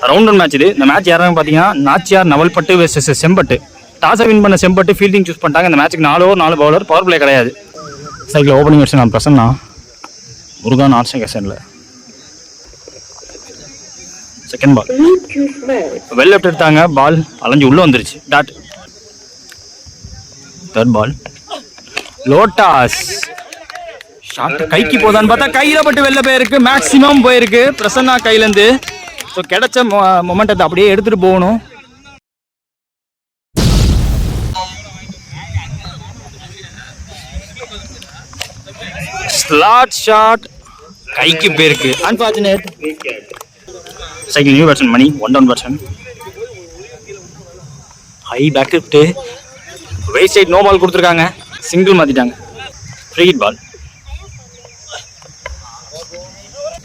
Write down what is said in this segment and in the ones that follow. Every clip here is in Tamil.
ரவுண்ட் 1 மேட்ச் இது. இந்த மேட்ச் யாராவது பார்த்தீங்கன்னா நாச்சியார் நவல்பட்டு வெர்சஸ் செம்பட்டு. டாஸை வின் பண்ண செம்பட்டு ஃபீல்டிங் சூஸ் பண்ணிட்டாங்க. இந்த மேட்ச்சுக்கு 4 ஓவர் 4 பவுலர், பவர் பிளே கிடையாது. சைக்கிள் ஓப்பனிங் வருஷன் நான் பிரசன்னா முருகான் ஆர்ட்ஸ் கேஷனில். செகண்ட் பால் வெல் லெஃப்ட் எடுத்தாங்க, பால் அலைஞ்சு உள்ளே வந்துருச்சு, டாட். தேர்ட் பால் லோட்டாஸ் ஷாட் கைக்கு போதான்னு பார்த்தா கையில் பட்டு வெளில போயிருக்கு, மேக்ஸிமம் போயிருக்கு பிரசன்னா கையிலேருந்து. ஸோ கிடைச்ச மொமெண்டத்தை அப்படியே எடுத்துகிட்டு போகணும். ஸ்லாட் ஷாட் கைக்கு போயிருக்கு, அன்ஃபார்ச்சுனேட். சைக்கிள் நியூ பேட்ஸ்மேன் மணி 1 down batsman. High back lift, வெயிட் சைட் நோ பால் கொடுத்துருக்காங்க, சிங்கிள் மாற்றிட்டாங்க. Free hit ball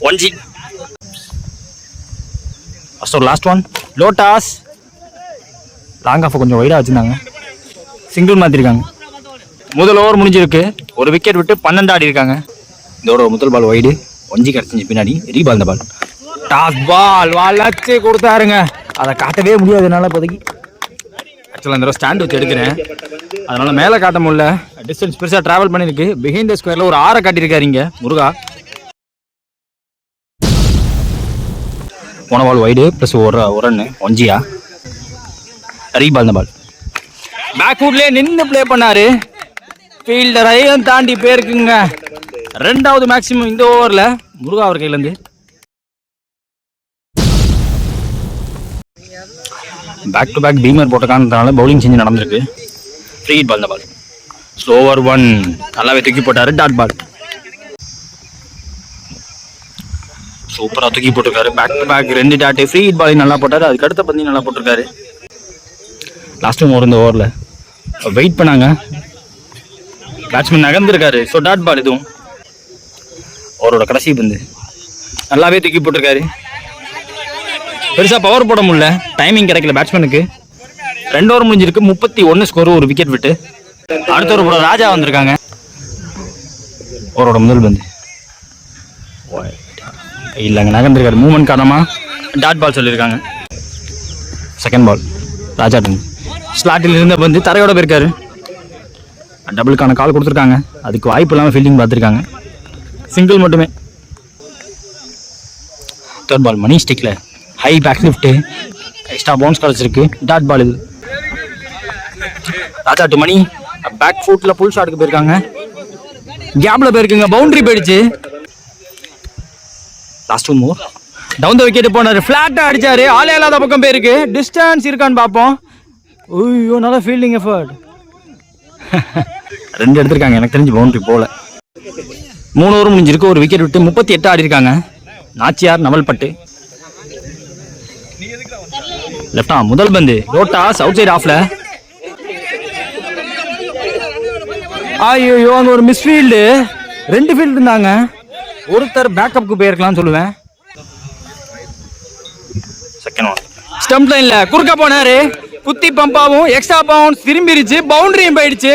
1G. First ஒரு லாஸ்ட் ஒன் லோட்டாஸ் லாங் ஆஃப் கொஞ்சம் வைடாக வச்சுருந்தாங்க, சிங்கிள் மாற்றிருக்காங்க. முதல் ஓவர் முடிஞ்சிருக்கு, ஒரு விக்கெட் விட்டு 12 ஆடி இருக்காங்க. இதோட முதல் பால் வைடு 1G கிடச்சிச்சு, பின்னாடி ரீபால். இந்த பால் டாஸ் பால் வளர்ச்சி கொடுத்தாருங்க, அதை காட்டவே முடியாது என்னால் இப்போதைக்கு. ஆக்சுவலாக இந்த ஸ்டாண்ட் வச்சு எடுக்கிறேன், அதனால் மேலே காட்ட முடியல, டிஸ்டன்ஸ் பெருசாக ட்ராவல் பண்ணியிருக்கு. பிஹைண்ட் த ஸ்கொயரில் ஒரு 6 காட்டியிருக்காரு இங்கே முருகா. போன பால் வைடு ப்ளஸ் ஒரு ரன்னு 1G-யா. ரீபால். இந்த பால் பேக் ஃபுட்லேயே நின்று ப்ளே பண்ணார், ஃபீல்டரையும் தாண்டி போயிருக்குங்க. 2வது மேக்ஸிமம் இந்த ஓவரில் முருகா அவர் கையிலேருந்து. பேக் டு பேக் பீமர் போட்டக்கானதுனால பவுலிங் செஞ்சு நடந்திருக்கு. Free hit ball. இந்த பால் ஸ்லோவர் 1 நல்லாவே தூக்கி போட்டார், டாட் பால். சூப்பராக தூக்கி போட்டிருக்காரு, back to back 2 dot. Free hit பாலையும் நல்லா போட்டார், அதுக்கு அடுத்த பந்தி நல்லா போட்டிருக்காரு. லாஸ்ட் ஓவர் இந்த ஓவரில் வெயிட் பண்ணாங்க, பேட்ஸ்மேன் நகர்ந்துருக்காரு, ஸோ டாட் பால். இதுவும் அவரோட கடைசி பந்து நல்லாவே தூக்கி போட்டிருக்காரு. பெருசாக பவர் போட முடியல, டைமிங் கிடைக்கல பேட்ஸ்மேனுக்கு. 2 ஓவர் முடிஞ்சிருக்கு, 31 ஸ்கோர், ஒரு விக்கெட் விட்டு. அடுத்த ஒரு ராஜா வந்திருக்காங்க. அவரோட முதல் பந்து இல்லைங்க, நகர்ந்துருக்காரு, மூவ்மெண்ட் காரணமாக டாட் பால் சொல்லியிருக்காங்க. செகண்ட் பால் ராஜா டன் ஸ்லாட்டில் இருந்த பந்து தரையோட போயிருக்காரு, டபுளுக்கான கால் கொடுத்துருக்காங்க, அதுக்கு வாய்ப்பு இல்லாமல் ஃபீல்டிங் பார்த்துருக்காங்க, சிங்கிள் மட்டுமே. தேர்ட் பால் மணி ஸ்டிக்கில் high back lift, extra bounce கிடச்சிருக்கு, டாட் பால். இது ராஜா டு மணி பேக் ஃபுட்டில் புல் ஷாட்டுக்கு போயிருக்காங்க, கேப்பில் போயிருக்குங்க, பவுண்டரி போயிடுச்சு. Last 2 move down the wicket போனார், ஃப்ளாட்டாக அடித்தார், ஆளே இல்லாத பக்கம் போயிருக்கு, டிஸ்டன்ஸ் இருக்கான்னு பார்ப்போம். ஐயோ நல்லா ஃபீல்டிங் எஃபர்ட். 2 எடுத்திருக்காங்க, எனக்கு தெரிஞ்சு பவுண்டரி போகல. 3 ஓவர் முடிஞ்சிருக்கு, ஒரு விக்கெட் விட்டு 38 ஆடி இருக்காங்க. நாச்சியார் நவல்பட்டு. லெஃப்டா முதல் பந்து லோட்டாஸ் அவுட் சைட் ஆஃப்ல. ஐயோ அங்கே ஒரு மிஸ்ஃபீல்டு, 2 ஃபீல்டு இருந்தாங்க, ஒருத்தர் பேக்கப்புக்கு போயிருக்கலாம்னு சொல்லுவேன். செகண்ட் ஒன் ஸ்டம்ப் லைன்ல குறுக்க போனாரு, குத்தி பம்பாவும் எக்ஸ்ட்ரா பவுன்ஸ் திரும்பிடுச்சு, பவுண்டரியும் போயிடுச்சு.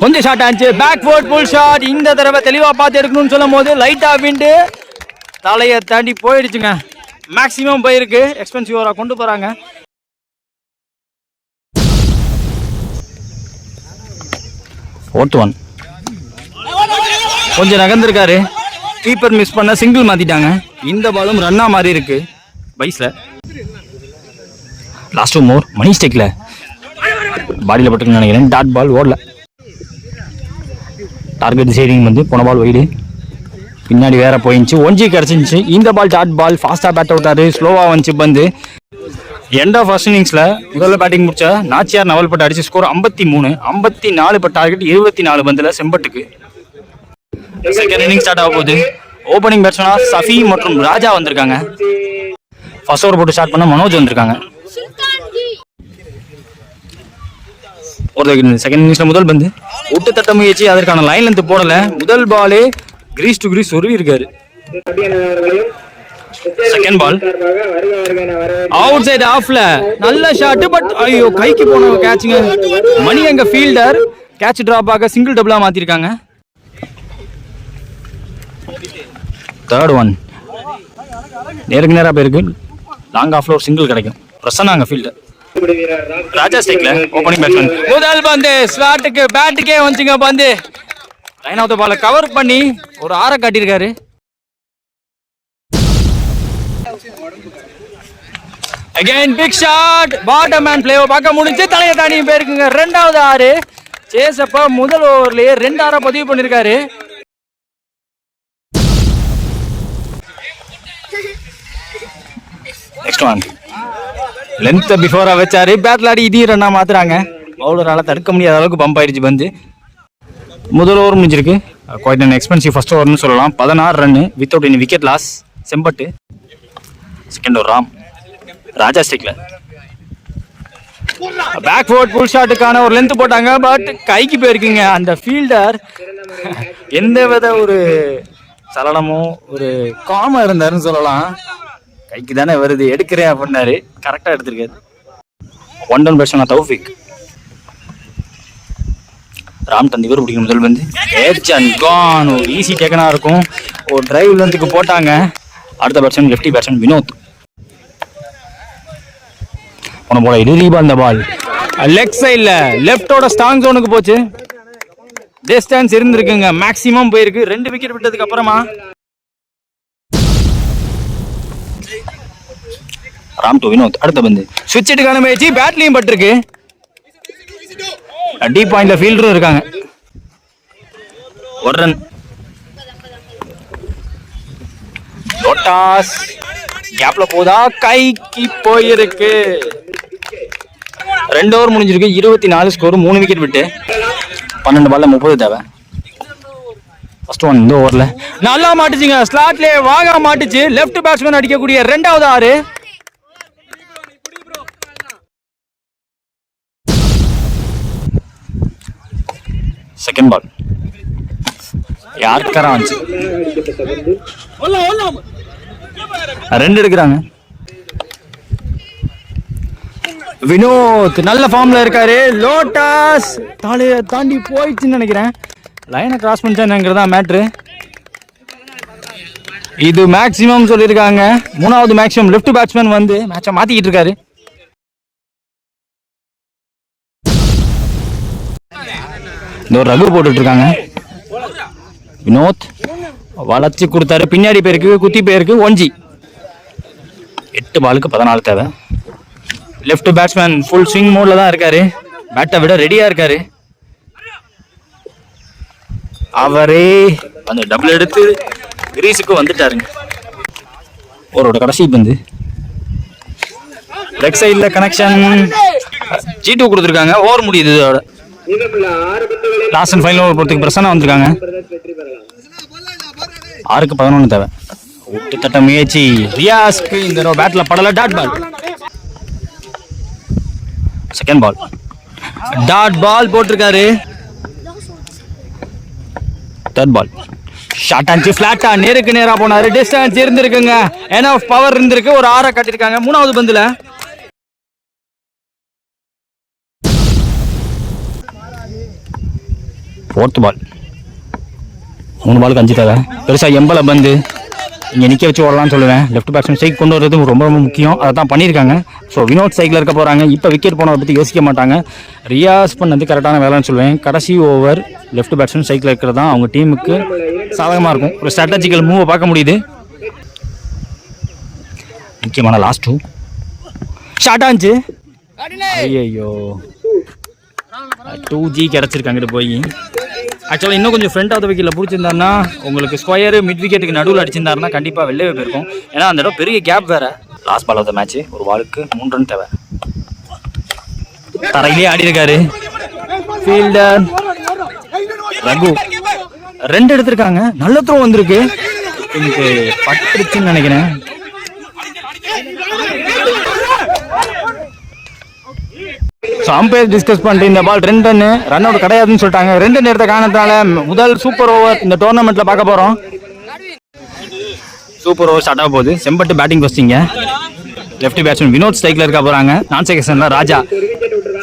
கொஞ்சம் ஷார்ட் ஆச்சு, பேக் ஃபோர்ட் புல் ஷாட். இந்த தடவை தெளிவாக பார்த்து எடுக்கணும்னு சொல்லும் போது லைட்டாக விண்டு தலையை தாண்டி போயிடுச்சுங்க, மேக்ஸிமம் போயிருக்கு. எக்ஸ்பென்சிவ் ஓவராக கொண்டு போகிறாங்க. ஃபோர்த் ஒன் கொஞ்சம் நகர்ந்துருக்காரு, கீப்பர் மிஸ் பண்ண சிங்கிள் மாற்றிட்டாங்க. இந்த பாலும் ரன்னாக மாறி இருக்கு பைஸில். லாஸ்ட் 2 மோர் மணி ஸ்டெக்கில் பாடியில் பட்டுன்னு நினைக்கிறேன், டாட் பால் ஓடல. டார்கெட் சைடிங் வந்து போன பால் வைடு, பின்னாடி வேற போயிடுச்சு, 1G கிடச்சிருந்துச்சு. இந்த பால் டாட் பால், ஃபாஸ்ட்டாக பேட் அவுட்டாரு, ஸ்லோவாக வந்துச்சு பந்து. எண்ட் ஆஃப் ஃபர்ஸ்ட் இன்னிங்ஸில் முதல்ல பேட்டிங் முடிச்ச நாச்சியார் நவல்பட்டு அடிச்சு ஸ்கோர் 53, 54 இப்போ டார்கெட் 24 பந்தில் செம்பட்டுக்கு. செகண்ட் இன்னிங் ஸ்டார்ட் ஆக போகுது. ஓப்பனிங் பேட்ஸ்மேனா சஃபி மற்றும் ராஜா வந்திருக்காங்க. ஃபர்ஸ்ட் ஓவர் போட்டு ஸ்டார்ட் பண்ண மனோஜ் வந்திருக்காங்க. செகண்ட் இன்னிங்ஸ்ல முதல் பந்து விட்டு தட்ட முயற்சி, அதற்கான லைன் லென்த் போடல. முதல் பாலே கிரீஸ் டு கிரீஸ் சொருவி இருக்காரு. செகண்ட் பால் அவுட் சைடு ஆஃப்ல நல்ல ஷாட், பட் ஐயோ கைக்கு போன கேட்சுங்க. மணி அங்க ஃபீல்டர், கேட்ச் டிராப் ஆக சிங்கிள் டபுளா மாத்திருக்காங்க. தேர்ட் ஒன் நேருக்கு நேராக போயிருக்கு. லாங் ஆஃப்ல ஒரு சிங்கிள் கிடைக்கும். பிரசன்னாங்க ஃபீல்டு. ராஜா ஸ்டேக்ல ஓப்பனிங் பேட்ஸ்மேன். முதல் பந்து ஸ்லாட்டுக்கு பேட்டுக்கே வந்துச்சுங்க. பந்து லைன் ஆஃப் த பால கவர் பண்ணி ஒரு ஆரை காட்டியிருக்காரு. Again big shot. Bottom man play பார்க்க முடிஞ்சு தலையை தாண்டி போயிருக்குங்க. ரெண்டாவது ஆறு. சேசப்பா முதல் ஓவர்லயே 2 ஆரை பதிவு பண்ணிருக்காரு. நெக்ஸ்ட் ஒன் லென்த் பிஃபோரா வச்சாரு. பேட்ல ஆடி இதையும் ரன்னா மாத்துறாங்க. பவுலரால தடுக்க முடியாத அளவுக்கு பம்ப் ஆயிடுச்சு பந்து. முதல் ஓவர் முடிஞ்சிருக்கு. குவைட் அன் எக்ஸ்பென்சிவ் ஃபர்ஸ்ட் ஓவர்னு சொல்லலாம். 16 run without any wicket loss. Sembattu. Second over Ram. Raja ஸ்டிக்ல பேக் ஃபோர்ட் புல் ஷாட்டுக்கான ஒரு லென்த் போட்டாங்க. பட் கைக்கு போயிருக்குங்க. அந்த ஃபீல்டர் எந்த வித ஒரு சலனமோ ஒரு காமா இருந்தாருன்னு சொல்லலாம். கைக்கு தானே வருது எடுக்கிறேன் அப்படின்னாரு. கரெக்டாக எடுத்திருக்காரு. One down batsman Taufiq. Ram தந்தி பேர் பிடிக்கும். முதல் வந்து ஏட்ச் அண்ட் கான். ஒரு ஈஸி டேக்கனாக இருக்கும். ஒரு டிரைவ் லென்த்துக்கு போட்டாங்க. அடுத்த பேட்ஸ்மேன் லெஃப்டி பேட்ஸ்மேன் வினோத். உன போல இறுதி அந்த பால் லெக் சைடில் லெஃப்டோட ஸ்ட்ராங் ஜோனுக்கு போச்சு. டிஸ்டன்ஸ் இருந்திருக்குங்க. மேக்ஸிமம் போயிருக்கு. 2 விக்கெட் விட்டதுக்கு அப்புறமா ராம் டு வினோத். அடுத்த பந்து சுவிட்சுக்கான முயற்சி. பேட்லையும் பட்டிருக்கு. டீப் பாயிண்ட்ல ஃபீல்டரும் இருக்காங்க. ஒரு ரன். லோட்டாஸ் கேப்ல போதா கைக்கு போயிருக்கு. 2 ஓவர் முடிஞ்சிருக்கு. 24 ஸ்கோர். 3 விக்கெட் விட்டு 12 பால்ல 30 தேவை. ஃபர்ஸ்ட் ஒன் இந்த ஓவர்ல நல்லா மாட்டுச்சுங்க. ஸ்லாட்ல வாங்க மாட்டுச்சு. லெஃப்ட் பேட்ஸ்மேன் அடிக்கக்கூடிய 2வது ஆறு. செகண்ட் பால் யாருக்காரா வந்துச்சு. 2 எடுக்கிறாங்க. வினோத் நல்ல ஃபார்ம்ல இருக்காரு. லோட்டாஸ் தாலைய தாண்டி போயிடுச்சுன்னு நினைக்கிறேன். லைனை கிராஸ் பண்ணிச்சாங்கிறதா மேட்ரு. இது மேக்சிமம் சொல்லியிருக்காங்க. 3வது மேக்சிமம். லெஃப்ட் பேட்ஸ்மேன் வந்து மேட்சை மாத்திக்கிட்டு இருக்காரு. இந்த ஒரு ரகு போட்டுட்டு இருக்காங்க. வினோத் வளர்ச்சி கொடுத்தாரு. பின்னாடி பேருக்கு குத்தி பேருக்கு ஒஞ்சி. 8 பாலுக்கு 14 தேவை. லெஃப்ட் பேட்ஸ்மேன் ஃபுல் ஸ்விங் மோட்ல தான் இருக்காரு. பேட்டை விட ரெடியா இருக்காரு. அவரே அந்த டபுள் எடுத்து கிரீஸுக்கு வந்துட்டாருங்க. அவரோட கடைசி பந்து லெக் சைட்ல கனெக்ஷன். G2 கொடுத்துருக்காங்க. ஓவர் முடியுது. இதோட லாஸ்ட் அண்ட் ஃபைனல் ஓவர் போறதுக்கு பிரசன்னா வந்திருக்காங்க. 6க்கு 11 தேவை. விட்டு தட்ட முயற்சி. ரியாஸ்க்கு இந்த பேட்ல படல. Dot ball. Second ball dot ball போட்டிருக்காரு. தேர்ட் பால் ஷார்ட் அண்ட் ஃபிளாட்டா நேருக்கு நேரா போனாரு. டிஸ்டன்ஸ் இருந்திருக்குங்க. எனஃப் பவர் இருந்திருக்கு. ஒரு 6 கட்டிருக்காங்க. 3வது பந்துல ஃபோர்த் பால். 3 பாலுக்கு 5 தேவை. பெருசா எம்பல பந்து இங்கே நிற்க வச்சு ஓடலாம்னு சொல்லுவேன். லெஃப்ட் பேட்ஸ்மேன் ஸ்ட்ரைக் கொண்டு வரது ரொம்ப ரொம்ப முக்கியம். அதை தான் பண்ணியிருக்காங்க. ஸோ வினோத் சைக்கிள் இருக்க போகிறாங்க. இப்போ விக்கெட் போனதை பற்றி யோசிக்க மாட்டாங்க. ரியாஸ் பண்ணது கரெக்டான வேலைன்னு சொல்லுவேன். கடைசி ஓவர் லெஃப்ட் பேட்ஸ்மேன் சைக்கிள் இருக்கிறது தான் அவங்க டீமுக்கு சாதகமாக இருக்கும். ஒரு ஸ்ட்ராட்டஜிக்கல் மூவை பார்க்க முடியுது. முக்கியமான லாஸ்ட் 2 ஷார்ட் ஆச்சு. ஐயோ 2G கிடச்சிருக்காங்கிட்ட போய். ஆக்சுவலாக இன்னும் கொஞ்சம் ஃப்ரண்ட் ஆஃப் த விக்கெட்டில் பிடிச்சிருந்தாருன்னா உங்களுக்கு ஸ்கொயரு மிட் விக்கெட்டுக்கு நடுவில் அடிச்சிருந்தாருன்னா கண்டிப்பாக வெளியே போயிருக்கும். ஏன்னா அந்த இடம் பெரிய கேப் வேறு. Last ball of the match. ஒரு பாலுக்கு 3 ரன் தேவை. தரையிலே ஆடி இருக்காரு ஃபீல்டர் ரகு. 2 எடுத்திருக்காங்க. நல்ல த்ரோ வந்திருக்கு. எனக்கு பட்டுருச்சுன்னு நினைக்கிறேன். ஸோ அம்பையர் டிஸ்கஸ் பண்ணிட்டு இந்த பால் 2 ரன் ரன் அவுட் கிடையாதுன்னு சொல்லிட்டாங்க. 2 ரன் எடுத்த காரணத்தால முதல் சூப்பர் ஓவர் இந்த டோர்னமெண்ட்ல பார்க்க போறோம். சூப்பர் ஓவர் ஸ்டார்ட் ஆக போகுது. செம்பட்டு பேட்டிங் ஃபர்ஸ்டிங்க. லெஃப்ட் பேட்ஸ்மேன் வினோத் ஸ்ட்ரைக்ல இருக்க போறாங்க. நான் செகண்ட்ல ராஜா.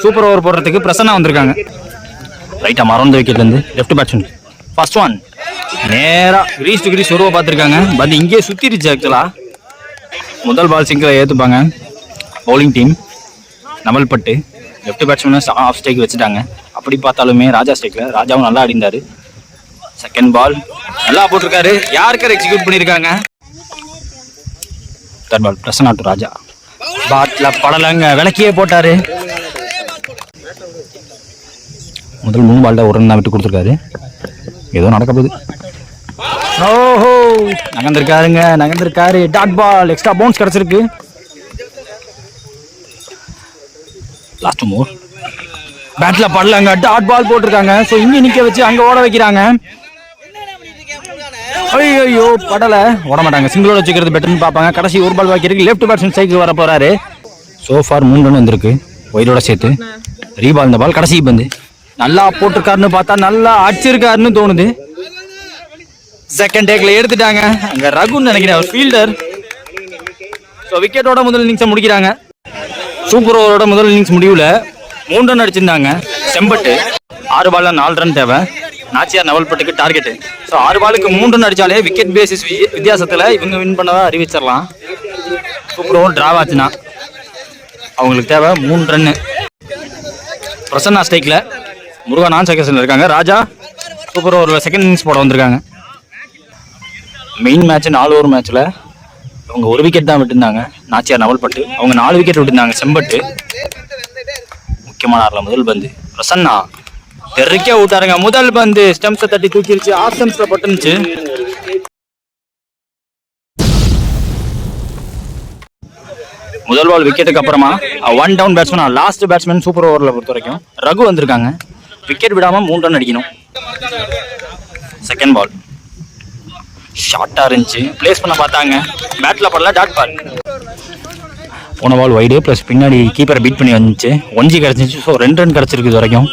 சூப்பர் ஓவர் போடுறதுக்கு பிரசன்னா வந்திருக்காங்க. ரைட்டா மறந்த விக்கெட்ல இருந்து லெஃப்ட் பேட்ஸ்மேன். ஃபர்ஸ்ட் ஒன் நேரா கிரீஸ் டு கிரீஸ் ஒருவா பார்த்துருக்காங்க. பந்து இங்கே சுத்திருச்சு. ஆக்சுவலா முதல் பால் சிங்கிளை ஏற்றுப்பாங்க bowling team. Navalpattu left batsman off ஸ்டேக் வச்சுட்டாங்க. அப்படி பார்த்தாலுமே ராஜா ஸ்டேக்கில் ராஜாவும் நல்லா ஆடிந்தாரு. செகண்ட் பால் நல்லா போட்டிருக்காரு. யாருக்கார் எக்ஸிக்யூட் பண்ணியிருக்காங்க. Third ball Prasanna to Raja. பாட்ல படலங்க விளக்கியே போட்டாரு. முதல் 3 பால்ல ஒரு ரன் தான் விட்டு கொடுத்துருக்காரு. ஏதோ நடக்க போகுது. ஓஹோ நகர்ந்திருக்காரு. டாட் பால் எக்ஸ்ட்ரா பவுன்ஸ் கிடைச்சிருக்கு. லாஸ்ட் மோர் பேட்ல படலங்க டாட் பால் போட்டிருக்காங்க. ஸோ இங்க நிக்க வச்சு அங்க ஓட வைக்கிறாங்க. ஐயோ படல ஓட மாட்டாங்க. சிங்கிளோட வச்சுக்கிறது பெட்டர்னு பார்ப்பாங்க. கடைசி ஒரு பால் பாக்கி இருக்கு. லெஃப்ட் பேட்ஸ்மேன் சைக்கு வர போறாரு. சோஃபார் 3 ரன் வந்திருக்கு ஒயிடோட சேர்த்து. ரீபால் இந்த பால் கடைசி பந்து நல்லா போட்டிருக்காருன்னு பார்த்தா நல்லா அடிச்சிருக்காருன்னு தோணுது. செகண்ட் டேக்ல எடுத்துட்டாங்க. அங்க ரகுன்னு நினைக்கிறேன் அவர் ஃபீல்டர். ஸோ விக்கெட்டோட முதல் இன்னிங்ஸை முடிக்கிறாங்க. சூப்பர் ஓவரோட முதல் இன்னிங்ஸ் முடிவுல 3 ரன் அடிச்சிருந்தாங்க செம்பட்டு. 6 பால்ல 4 ரன் தேவை. நாச்சியார் நவல்பட்டுக்கு டார்கெட். ஸோ 6 பாலுக்கு 3 ரன் அடிச்சாலே விக்கெட் பேசிஸ் வித்தியாசத்தில் இவங்க வின் பண்ணதா அறிவிச்சிடலாம். சூப்பர் ஓவர் டிராவ் ஆச்சுன்னா அவங்களுக்கு தேவை 3 ரன்னு. பிரசன்னா ஸ்டேக்கில், முருகா நான் செகண்ட்ஸில் இருக்காங்க. ராஜா சூப்பர் ஓவரில் செகண்ட் இன்னிங்ஸ் போட வந்திருக்காங்க. மெயின் மேட்ச் 4 ஓவர் மேட்ச்சில் அவங்க 1 விக்கெட் தான் விட்டுருந்தாங்க. நாச்சியார் நவல்பட்டு அவங்க 4 விக்கெட் விட்டுருந்தாங்க. செம்பட்டு முக்கியமான ஆறில் முதல் பந்து பிரசன்னா தெருக்கே விட்டாருங்க. முதல் பந்து ஸ்டெம்ஸை தட்டி தூக்கிருச்சு. ஆஃப் ஸ்டெம்ஸில் பட்டுருந்துச்சு. முதல் பால் விக்கெட்டுக்கு அப்புறமா 1 down batsman last batsman super ஓவரில் பொறுத்த வரைக்கும் ரகு வந்திருக்காங்க. விக்கெட் விடாமல் 3 ரன் அடிக்கணும். செகண்ட் பால் ஷார்ட்டாக இருந்துச்சு. பிளேஸ் பண்ண பார்த்தாங்க. பேட்டில் படல டாட் பால். போன பால் வைடு ப்ளஸ் பின்னாடி கீப்பரை பீட் பண்ணி வந்துச்சு. 1G கிடச்சிச்சு. ஸோ 2 ரன் கிடச்சிருக்கு இது வரைக்கும்.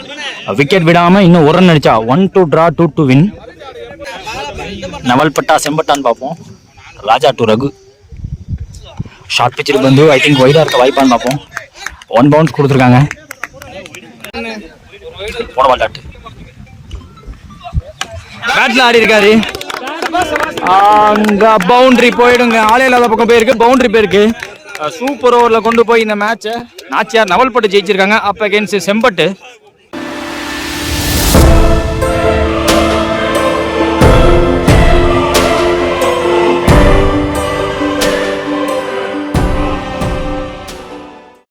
விக்கெட் விடாமல் இன்னும் 1 ரன் அடிச்சா 1 to draw 2 to win. நவல்பட்டா செம்பட்டான்னு பார்ப்போம். ராஜா டு ரகு. ஷார்ட் பிச்சில் வந்து ஐ திங்க் வைடாக இருக்க வாய்ப்பான்னு பார்ப்போம். 1 பவுன்ஸ் கொடுத்துருக்காங்க. போன பால் டாட் பேட்டில் ஆடி இருக்காரு. அங்க பவுண்டரி போயிடுங்க. ஆளே இல்லாத பக்கம் போயிருக்கு. பவுண்டரி போயிருக்கு. சூப்பர் ஓவரில் கொண்டு போய் இந்த மேட்சை நாச்சியார் நவல்பட்டு ஜெயிச்சிருக்காங்க. அப்போ அகேன்ஸ்ட் செம்பட்டு.